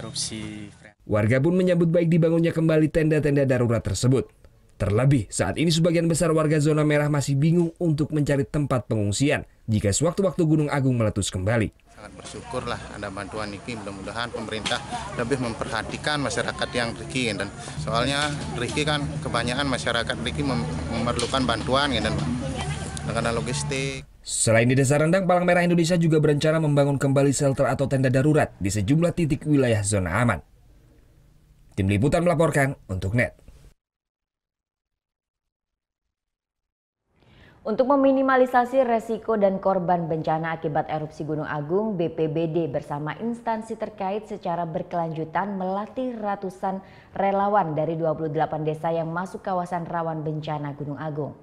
erupsi. Warga pun menyambut baik dibangunnya kembali tenda-tenda darurat tersebut. Terlebih saat ini sebagian besar warga zona merah masih bingung untuk mencari tempat pengungsian jika sewaktu-waktu Gunung Agung meletus kembali. Sangat bersyukurlah ada bantuan ini, mudah-mudahan pemerintah lebih memperhatikan masyarakat yang Riki, dan soalnya Riki kan kebanyakan masyarakat Riki memerlukan bantuan dan karena logistik. Selain di Desa Rendang, Palang Merah Indonesia juga berencana membangun kembali shelter atau tenda darurat di sejumlah titik wilayah zona aman. Tim Liputan melaporkan untuk NET. Untuk meminimalisasi resiko dan korban bencana akibat erupsi Gunung Agung, BPBD bersama instansi terkait secara berkelanjutan melatih ratusan relawan dari 28 desa yang masuk kawasan rawan bencana Gunung Agung.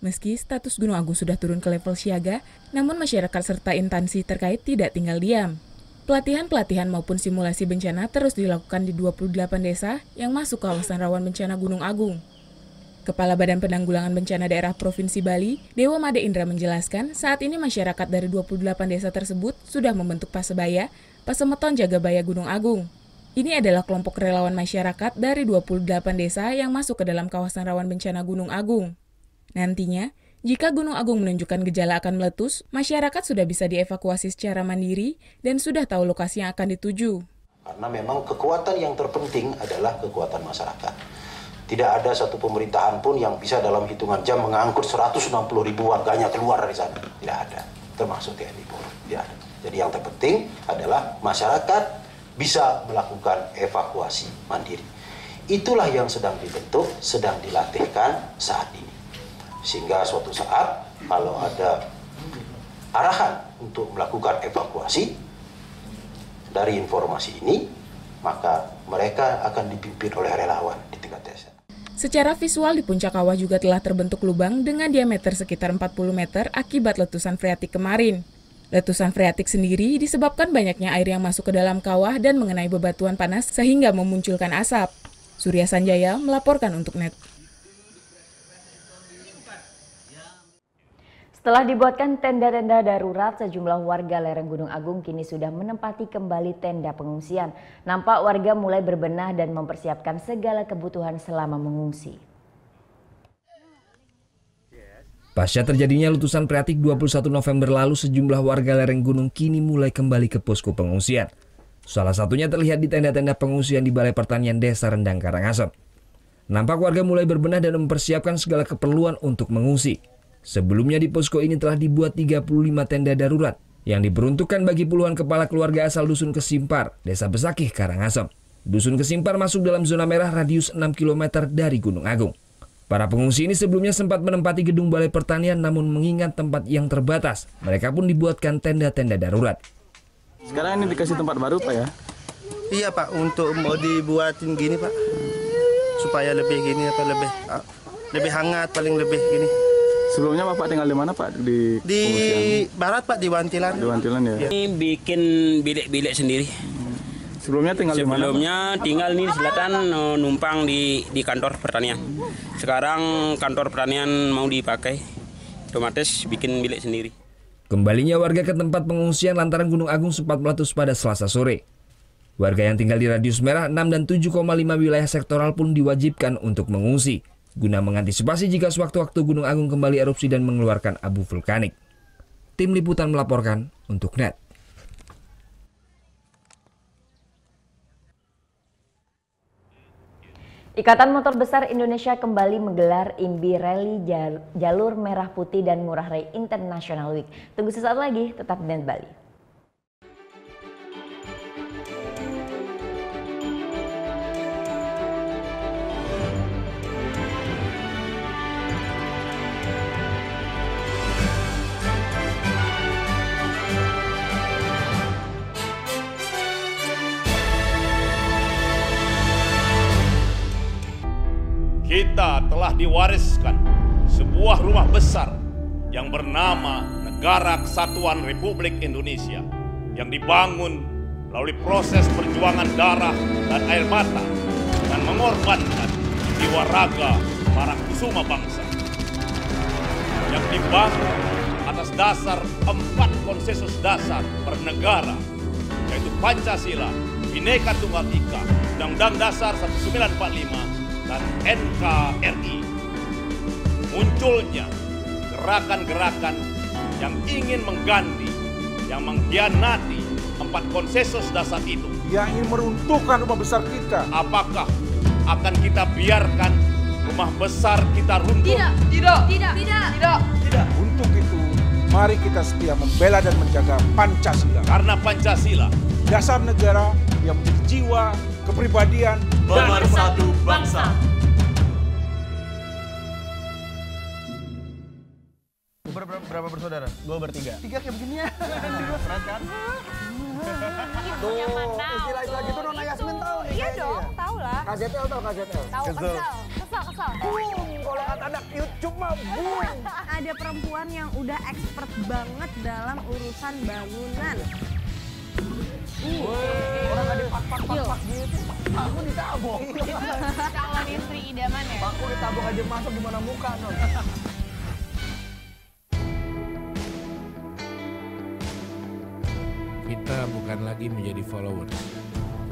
Meski status Gunung Agung sudah turun ke level siaga, namun masyarakat serta instansi terkait tidak tinggal diam. Pelatihan-pelatihan maupun simulasi bencana terus dilakukan di 28 desa yang masuk kawasan rawan bencana Gunung Agung. Kepala Badan Penanggulangan Bencana Daerah Provinsi Bali, Dewa Made Indra menjelaskan saat ini masyarakat dari 28 desa tersebut sudah membentuk Pasebaya, Pasemeton Jagabaya Gunung Agung. Ini adalah kelompok relawan masyarakat dari 28 desa yang masuk ke dalam kawasan rawan bencana Gunung Agung. Nantinya, jika Gunung Agung menunjukkan gejala akan meletus, masyarakat sudah bisa dievakuasi secara mandiri dan sudah tahu lokasi yang akan dituju. Karena memang kekuatan yang terpenting adalah kekuatan masyarakat. Tidak ada satu pemerintahan pun yang bisa dalam hitungan jam mengangkut 160.000 warganya keluar dari sana. Tidak ada, termasuk TNI Polri. Tidak ada. Jadi yang terpenting adalah masyarakat bisa melakukan evakuasi mandiri. Itulah yang sedang dibentuk, sedang dilatihkan saat ini. Sehingga suatu saat kalau ada arahan untuk melakukan evakuasi dari informasi ini, maka mereka akan dipimpin oleh relawan di tingkat desa. Secara visual di puncak kawah juga telah terbentuk lubang dengan diameter sekitar 40 meter akibat letusan freatik kemarin. Letusan freatik sendiri disebabkan banyaknya air yang masuk ke dalam kawah dan mengenai bebatuan panas sehingga memunculkan asap. Surya Sanjaya melaporkan untuk NET. Setelah dibuatkan tenda-tenda darurat, sejumlah warga lereng Gunung Agung kini sudah menempati kembali tenda pengungsian. Nampak warga mulai berbenah dan mempersiapkan segala kebutuhan selama mengungsi. Pasca terjadinya letusan freatik 21 November lalu, sejumlah warga lereng gunung kini mulai kembali ke posko pengungsian. Salah satunya terlihat di tenda-tenda pengungsian di Balai Pertanian Desa Rendang, Karangasem. Nampak warga mulai berbenah dan mempersiapkan segala keperluan untuk mengungsi. Sebelumnya di posko ini telah dibuat 35 tenda darurat yang diperuntukkan bagi puluhan kepala keluarga asal Dusun Kesimpar, Desa Besakih, Karangasem. Dusun Kesimpar masuk dalam zona merah radius 6 km dari Gunung Agung. Para pengungsi ini sebelumnya sempat menempati gedung Balai Pertanian, namun mengingat tempat yang terbatas, mereka pun dibuatkan tenda-tenda darurat. Sekarang ini dikasih tempat baru Pak ya? Iya Pak, untuk mau dibuatin gini Pak, supaya lebih gini lebih hangat, paling lebih gini Sebelumnya Bapak tinggal di mana Pak? Di pengungsian? barat Pak, di Wantilan. Di Wantilan ya? Ini bikin bilik-bilik sendiri. Sebelumnya tinggal di mana? Sebelumnya tinggal nih di selatan, numpang di kantor pertanian. Sekarang kantor pertanian mau dipakai, otomatis bikin bilik sendiri. Kembalinya warga ke tempat pengungsian lantaran Gunung Agung sempat meletus pada Selasa sore. Warga yang tinggal di radius merah 6 dan 7,5 wilayah sektoral pun diwajibkan untuk mengungsi, guna mengantisipasi jika sewaktu-waktu Gunung Agung kembali erupsi dan mengeluarkan abu vulkanik. Tim Liputan melaporkan untuk NET. Ikatan Motor Besar Indonesia kembali menggelar IMBY Rally Jalur Merah Putih dan Ngurah Rai International Week. Tunggu sesaat lagi, tetap di NET Bali. Kita telah diwariskan sebuah rumah besar yang bernama Negara Kesatuan Republik Indonesia yang dibangun melalui proses perjuangan darah dan air mata dan mengorbankan jiwa raga para kusuma bangsa yang dibangun atas dasar 4 konsensus dasar bernegara, yaitu Pancasila, Bhinneka Tunggal Ika, Undang-Undang Dasar 1945, dan NKRI. Munculnya gerakan-gerakan yang ingin mengganti, yang mengkhianati 4 konsensus dasar itu, yang ingin meruntuhkan rumah besar kita. Apakah akan kita biarkan rumah besar kita runtuh? Tidak. Untuk itu, mari kita setia membela dan menjaga Pancasila. Karena Pancasila, dasar negara yang menjadi jiwa, kepribadian, dan bersatu bangsa. Berapa bersaudara? 2 bertiga. 3 kayak begini ya. Keren kan? Tuh, istilah gitu Nona Yasmin tahu nih. Iya dong, tahu lah. KZL tahu KZL? Tahu, kesel. Kalau kata anak YouTube mah boom. Ada perempuan yang udah expert banget dalam urusan bangunan. Orang ada pak gitu. Aku ditabok. Calon istri idaman ya? Aku ditabok aja masuk gimana muka non. Kita bukan lagi menjadi followers,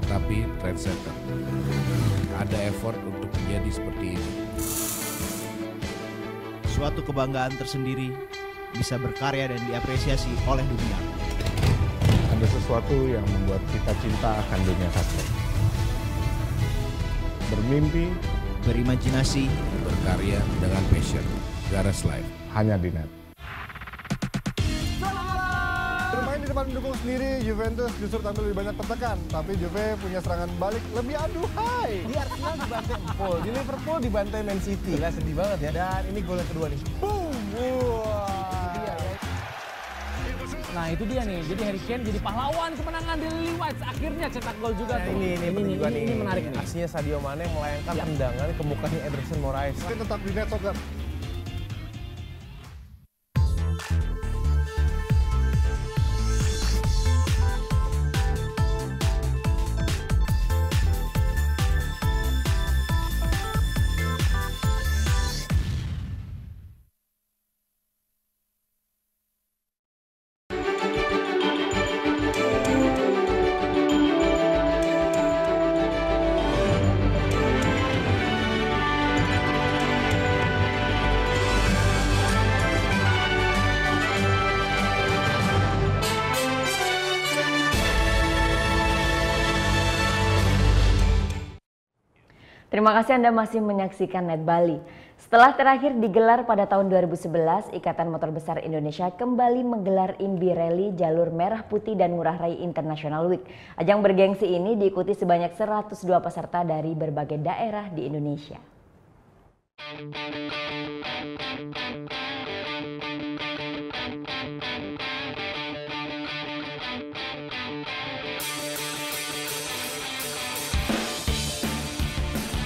tetapi trendsetter. Ada effort untuk menjadi seperti ini. Suatu kebanggaan tersendiri bisa berkarya dan diapresiasi oleh dunia. Ada sesuatu yang membuat kita cinta akan dunia sastra. Bermimpi, berimajinasi, berkarya dengan passion. Garas Live, hanya di NET. Bermain di depan pendukung sendiri, Juventus justru tampil lebih banyak tertekan. Tapi Juve punya serangan balik lebih aduhai. Di Arsenal dibantai Empol, di Liverpool dibantai Man City. Gila, sedih banget ya. Dan ini gol yang kedua nih. Boom! Wah! Nah itu dia nih, jadi Harry Kane jadi pahlawan kemenangan di Lily White. Akhirnya cetak gol juga tuh. Ini menarik nih. Aksinya Sadio Mane melayangkan tendangan ke mukanya Ederson Moraes. Tapi tetap di NET Soccer. Terima kasih Anda masih menyaksikan NET Bali. Setelah terakhir digelar pada tahun 2011, Ikatan Motor Besar Indonesia kembali menggelar IMBY Rally Jalur Merah Putih dan Ngurah Rai International Week. Ajang bergengsi ini diikuti sebanyak 102 peserta dari berbagai daerah di Indonesia.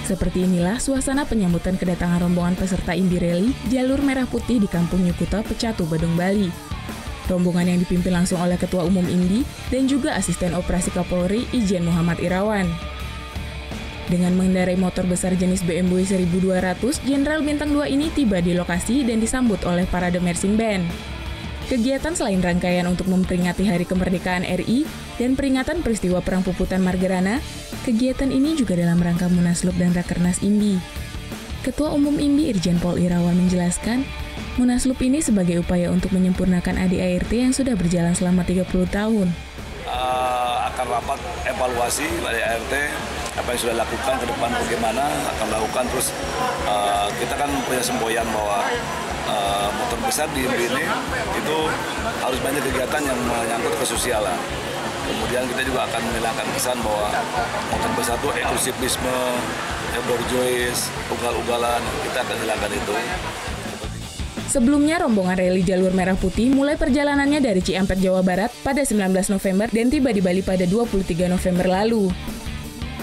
Seperti inilah suasana penyambutan kedatangan rombongan peserta Indi Rally Jalur Merah Putih di Kampung Nyukuta, Pecatu, Badung, Bali. Rombongan yang dipimpin langsung oleh Ketua Umum Indi dan juga Asisten Operasi Kapolri Ijen Muhammad Irawan. Dengan mengendarai motor besar jenis BMW 1200, Jenderal Bintang 2 ini tiba di lokasi dan disambut oleh parade marching band. Kegiatan selain rangkaian untuk memperingati Hari Kemerdekaan RI dan peringatan peristiwa Perang Puputan Margerana, kegiatan ini juga dalam rangka Munaslup dan Rakernas IMBI. Ketua Umum IMBI Irjen Pol Irawan menjelaskan, Munaslup ini sebagai upaya untuk menyempurnakan ADART yang sudah berjalan selama 30 tahun. Akan rapat evaluasi ADART, apa yang sudah dilakukan ke depan bagaimana, akan melakukan terus. Kita kan punya semboyan bahwa motor besar di ini itu harus banyak kegiatan yang menyangkut kesusialan. Kemudian kita juga akan menghilangkan kesan bahwa motor besar itu eksklusivisme, borjois, ugal-ugalan, kita akan hilangkan itu. Sebelumnya, rombongan rally Jalur Merah Putih mulai perjalanannya dari Ciampek, Jawa Barat pada 19 November dan tiba di Bali pada 23 November lalu.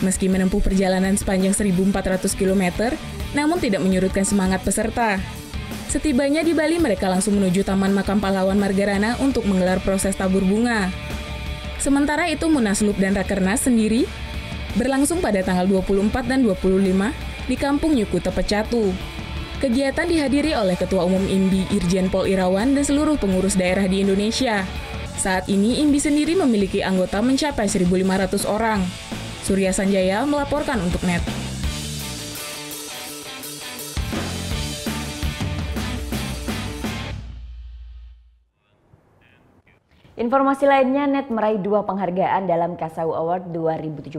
Meski menempuh perjalanan sepanjang 1.400 km, namun tidak menyurutkan semangat peserta. Setibanya di Bali, mereka langsung menuju Taman Makam Pahlawan Margerana untuk menggelar proses tabur bunga. Sementara itu, Munaslup dan Rakernas sendiri berlangsung pada tanggal 24 dan 25 di Kampung Nyukuta, Pecatu. Kegiatan dihadiri oleh Ketua Umum IMBI Irjen Pol Irawan dan seluruh pengurus daerah di Indonesia. Saat ini IMBI sendiri memiliki anggota mencapai 1.500 orang. Surya Sanjaya melaporkan untuk NET. Informasi lainnya, NET meraih 2 penghargaan dalam Kasau Award 2017.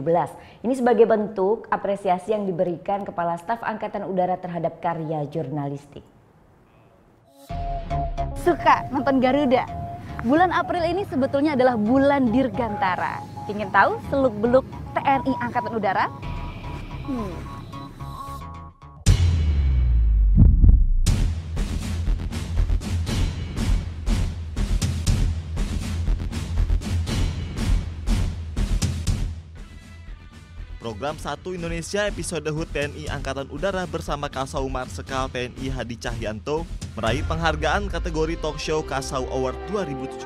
Ini sebagai bentuk apresiasi yang diberikan Kepala Staf Angkatan Udara terhadap karya jurnalistik. Suka nonton Garuda? Bulan April ini sebetulnya adalah bulan Dirgantara. Ingin tahu seluk-beluk TNI Angkatan Udara? Program 1 Indonesia episode HUT TNI Angkatan Udara bersama Kasau Marsekal TNI Hadi Cahyanto meraih penghargaan kategori Talk Show Kasau Award 2017.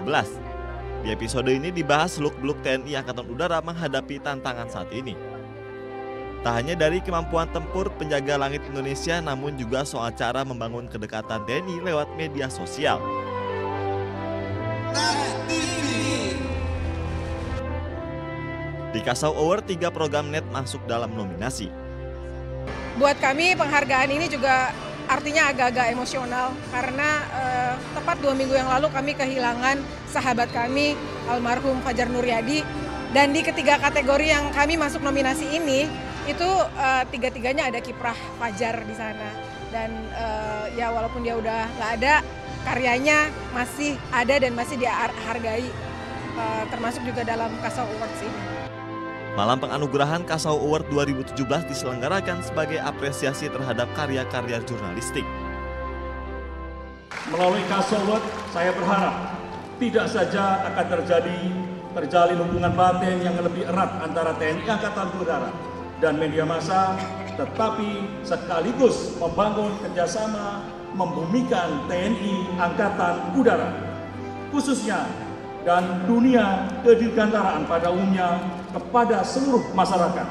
Di episode ini dibahas seluk-beluk TNI Angkatan Udara menghadapi tantangan saat ini. Tak hanya dari kemampuan tempur penjaga langit Indonesia, namun juga soal cara membangun kedekatan TNI lewat media sosial. Di Kasau Award, 3 program NET masuk dalam nominasi. Buat kami penghargaan ini juga artinya agak-agak emosional karena tepat 2 minggu yang lalu kami kehilangan sahabat kami almarhum Fajar Nuryadi, dan di ketiga kategori yang kami masuk nominasi ini itu tiga-tiganya ada kiprah Fajar di sana, dan ya walaupun dia udah nggak ada, karyanya masih ada dan masih dihargai, termasuk juga dalam Kasau Awards ini. Malam penganugerahan Kasau Award 2017 diselenggarakan sebagai apresiasi terhadap karya-karya jurnalistik. Melalui Kasau Award, saya berharap tidak saja akan terjalin hubungan batin yang lebih erat antara TNI Angkatan Udara dan media massa, tetapi sekaligus membangun kerjasama membumikan TNI Angkatan Udara, khususnya dan dunia kedirgantaraan pada umumnya kepada seluruh masyarakat.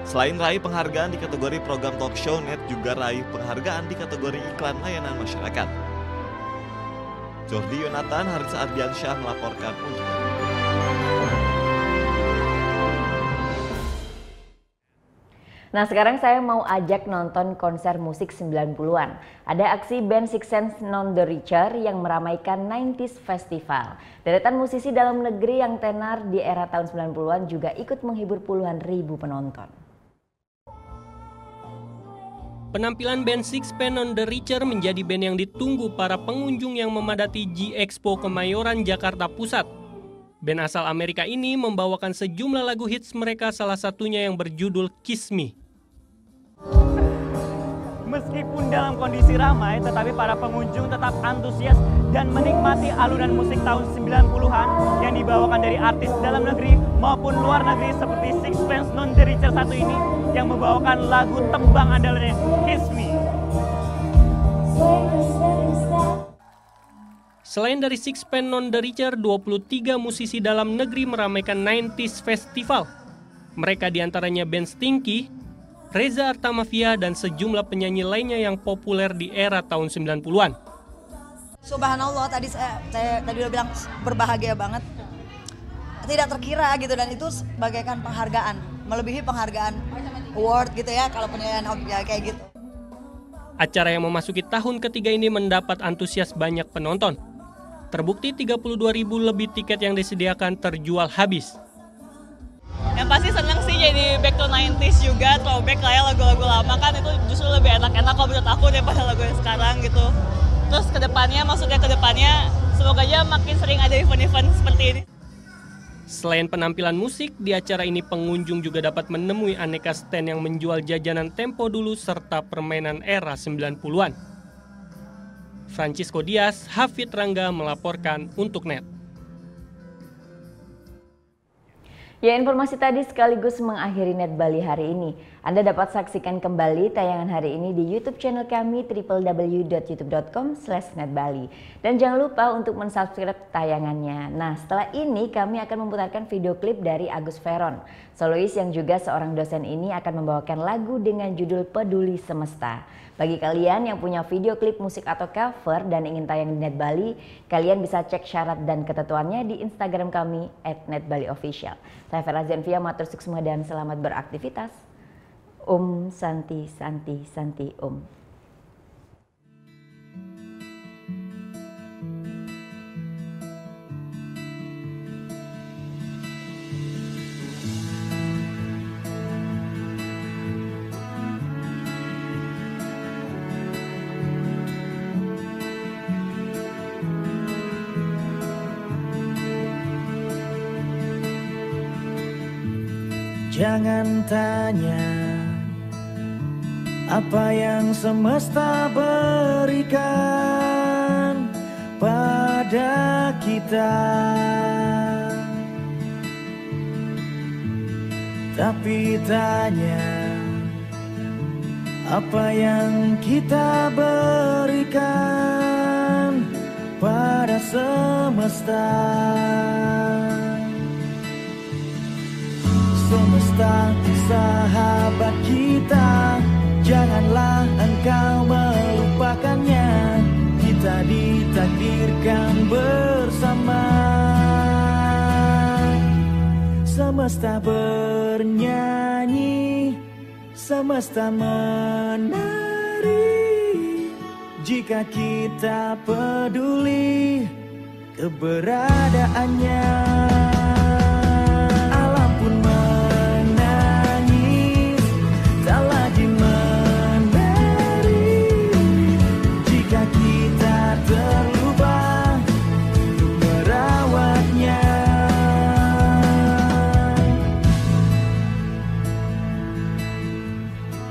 Selain raih penghargaan di kategori program talk show, NET juga raih penghargaan di kategori iklan layanan masyarakat. Jordi Yonatan, Haris Ardiansyah melaporkan untuk Nah, sekarang saya mau ajak nonton konser musik 90-an. Ada aksi band Six Sense Non The Richer yang meramaikan 90s Festival. Deretan musisi dalam negeri yang tenar di era tahun 90-an juga ikut menghibur puluhan ribu penonton. Penampilan band Sixpence Non The Richer menjadi band yang ditunggu para pengunjung yang memadati G-Expo Kemayoran, Jakarta Pusat. Band asal Amerika ini membawakan sejumlah lagu hits mereka, salah satunya yang berjudul Kiss Me. Meskipun dalam kondisi ramai, tetapi para pengunjung tetap antusias dan menikmati alunan musik tahun 90-an yang dibawakan dari artis dalam negeri maupun luar negeri seperti Sixpence None the Richer satu ini yang membawakan lagu tembang andalannya Kiss Me. Selain dari Sixpence None the Richer, 23 musisi dalam negeri meramaikan 90s Festival. Mereka diantaranya band Stinky, Reza Artamevia, dan sejumlah penyanyi lainnya yang populer di era tahun 90-an. Subhanallah, tadi saya udah bilang berbahagia banget. Tidak terkira gitu, dan itu bagaikan penghargaan, melebihi penghargaan award gitu ya, kalau penilaian kayak gitu. Acara yang memasuki tahun ketiga ini mendapat antusias banyak penonton. Terbukti 32.000 lebih tiket yang disediakan terjual habis. Yang pasti seneng sih jadi back to 90s juga, throwback lah ya, lagu-lagu lama kan itu justru lebih enak-enak kalau menurut aku daripada lagu yang sekarang gitu. Terus kedepannya semoga aja makin sering ada event-event seperti ini. Selain penampilan musik, di acara ini pengunjung juga dapat menemui aneka stand yang menjual jajanan tempo dulu serta permainan era 90-an. Francisco Dias, Hafid Rangga melaporkan untuk NET. Ya, informasi tadi sekaligus mengakhiri Net Bali hari ini. Anda dapat saksikan kembali tayangan hari ini di YouTube channel kami www.youtube.com/netbali. Dan jangan lupa untuk mensubscribe tayangannya. Nah, setelah ini kami akan memutarkan video klip dari Agus Veron. Solois yang juga seorang dosen ini akan membawakan lagu dengan judul Peduli Semesta. Bagi kalian yang punya video klip musik atau cover dan ingin tayang di Net Bali, kalian bisa cek syarat dan ketentuannya di Instagram kami @netbaliofficial. Saya Vera Zenvia, matur suksma dan selamat beraktivitas. Santi Santi Santi Jangan tanya apa yang semesta berikan pada kita, tapi tanya apa yang kita berikan pada semesta. Semesta sahabat kita, janganlah engkau melupakannya. Kita ditakdirkan bersama. Semesta bernyanyi, semesta menari. Jika kita peduli keberadaannya.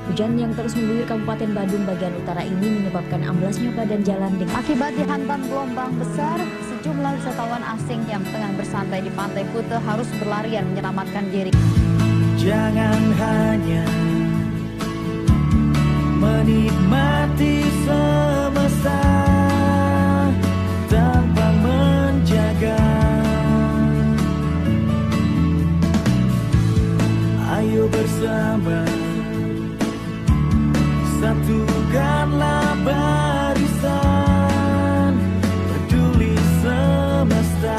Hujan yang terus mengguyur Kabupaten Badung bagian utara ini menyebabkan amblasnya badan jalan dengan akibat dihantam gelombang besar, sejumlah wisatawan asing yang tengah bersantai di Pantai Kuta harus berlarian menyelamatkan diri. Jangan hanya menikmati semesta tanpa menjaga. Ayo bersama satukanlah barisan, peduli semesta.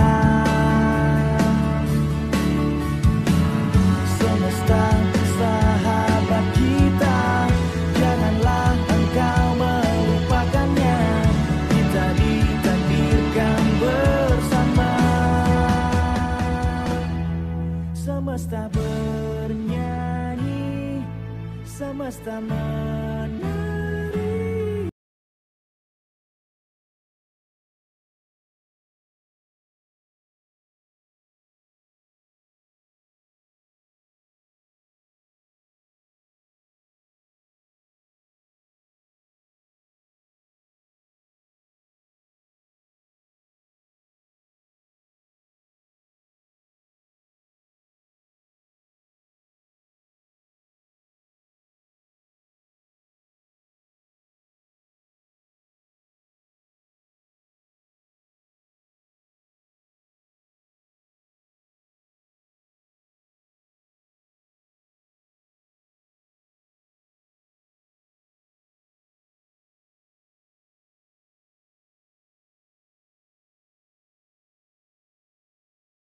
Semesta sahabat kita, janganlah engkau melupakannya. Kita ditakdirkan bersama. Semesta bernyanyi, semesta